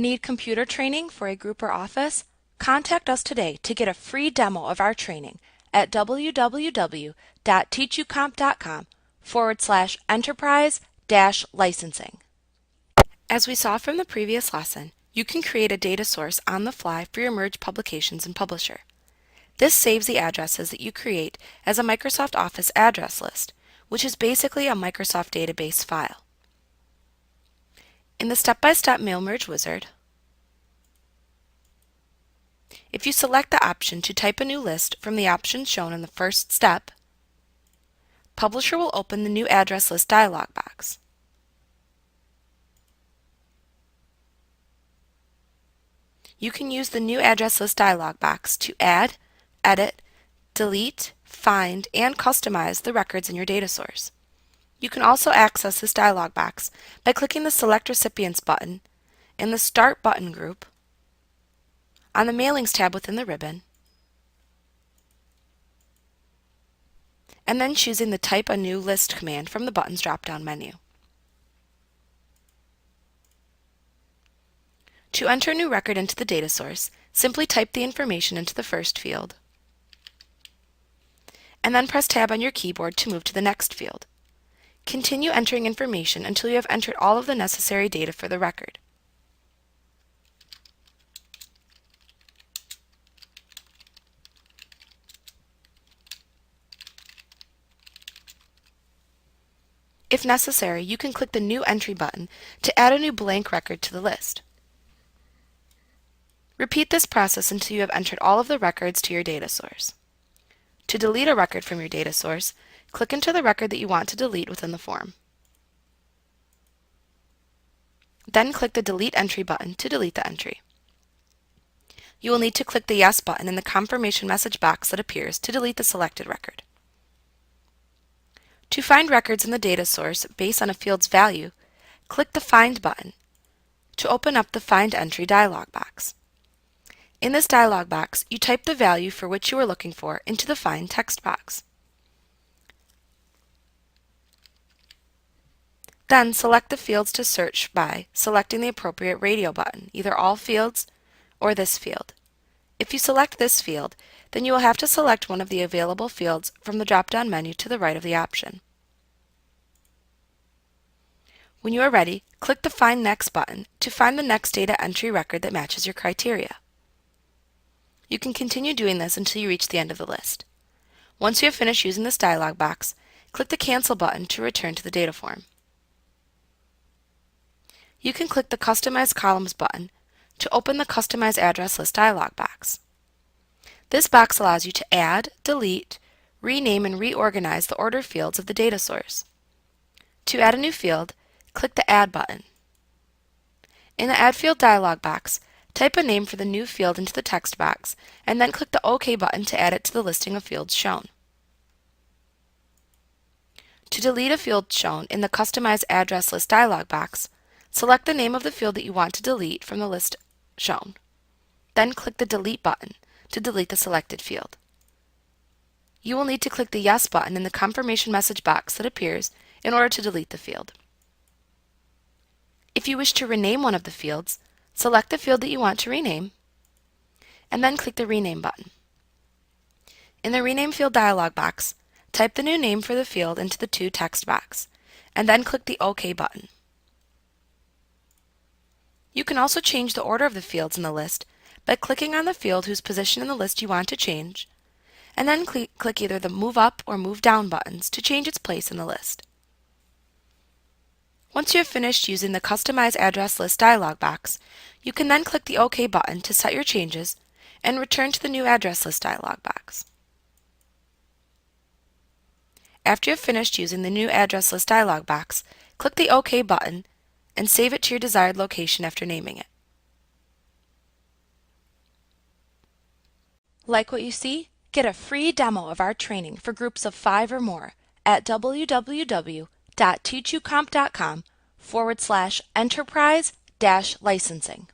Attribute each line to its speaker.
Speaker 1: Need computer training for a group or office? Contact us today to get a free demo of our training at www.teachucomp.com/enterprise-licensing. As we saw from the previous lesson, you can create a data source on the fly for your merged publications and publisher. This saves the addresses that you create as a Microsoft Office address list, which is basically a Microsoft database file. In the step-by-step mail merge wizard, if you select the option to type a new list from the options shown in the first step, Publisher will open the new address list dialog box. You can use the new address list dialog box to add, edit, delete, find, and customize the records in your data source. You can also access this dialog box by clicking the Select Recipients button in the Start button group on the Mailings tab within the ribbon, and then choosing the Type a New List command from the button's drop-down menu. To enter a new record into the data source, simply type the information into the first field, and then press Tab on your keyboard to move to the next field. Continue entering information until you have entered all of the necessary data for the record. If necessary, you can click the New Entry button to add a new blank record to the list. Repeat this process until you have entered all of the records to your data source. To delete a record from your data source, click into the record that you want to delete within the form. Then click the Delete Entry button to delete the entry. You will need to click the Yes button in the confirmation message box that appears to delete the selected record. To find records in the data source based on a field's value, click the Find button to open up the Find Entry dialog box. In this dialog box, you type the value for which you are looking for into the Find text box. Then select the fields to search by selecting the appropriate radio button, either All Fields or this field. If you select this field, then you will have to select one of the available fields from the drop-down menu to the right of the option. When you are ready, click the Find Next button to find the next data entry record that matches your criteria. You can continue doing this until you reach the end of the list. Once you have finished using this dialog box, click the Cancel button to return to the data form. You can click the Customize Columns button to open the Customize Address List dialog box. This box allows you to add, delete, rename, and reorganize the order fields of the data source. To add a new field, click the Add button. In the Add Field dialog box, type a name for the new field into the text box, and then click the OK button to add it to the listing of fields shown. To delete a field shown in the Customize Address List dialog box, select the name of the field that you want to delete from the list shown. Then click the Delete button to delete the selected field. You will need to click the Yes button in the confirmation message box that appears in order to delete the field. If you wish to rename one of the fields, select the field that you want to rename, and then click the Rename button. In the Rename Field dialog box, type the new name for the field into the To text box, and then click the OK button. You can also change the order of the fields in the list by clicking on the field whose position in the list you want to change, and then click either the Move Up or Move Down buttons to change its place in the list. Once you have finished using the Customize Address List dialog box, you can then click the OK button to set your changes and return to the New Address List dialog box. After you have finished using the New Address List dialog box, click the OK button and save it to your desired location after naming it. Like what you see? Get a free demo of our training for groups of 5 or more at www.teachucomp.com/enterprise-licensing.